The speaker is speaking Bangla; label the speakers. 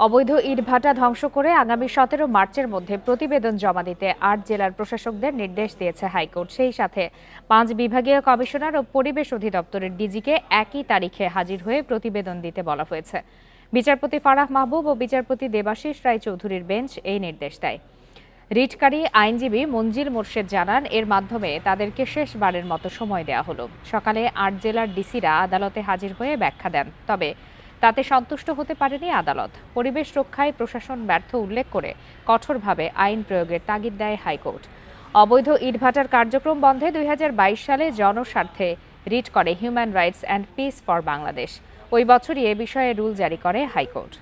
Speaker 1: অবৈধ ইটভাটা ধ্বংস করে আগামী 17 মার্চের মধ্যে প্রতিবেদন জমা দিতে 8 জেলার প্রশাসকদের নির্দেশ দিয়েছে হাইকোর্ট। সেই সাথে 5 বিভাগীয় কমিশনার ও পরিবেশ অধিদপ্তরের ডিজিকে একই তারিখে হাজির হয়ে প্রতিবেদন দিতে বলা হয়েছে। বিচারপতি ফারাহ মাহবুব ও বিচারপতি দেবাশিস রায়চৌধুরীর বেঞ্চ এই নির্দেশ দেয়। রিটকারী আইনজীবী মঞ্জিল মোর্শেদ জানান, এর মাধ্যমে তাদেরকে শেষবারের মতো সময় দেওয়া হলো। সকালে 8 জেলার ডিসিরা আদালতে হাজির হয়ে ব্যাখ্যা দেন, তবে তাতে সন্তুষ্ট হতে পারেনি আদালত। পরিবেশ রক্ষায় প্রশাসন ব্যর্থ উল্লেখ করে কঠোরভাবে আইন প্রয়োগের তাগিদ দেয় হাইকোর্ট। অবৈধ ইটভাটার কার্যক্রম বন্ধে 2022 সালে জনস্বার্থে রিট করে human rights and piece for Bangladesh. ওই বছরই এ বিষয়ে রুল জারি করে হাইকোর্ট।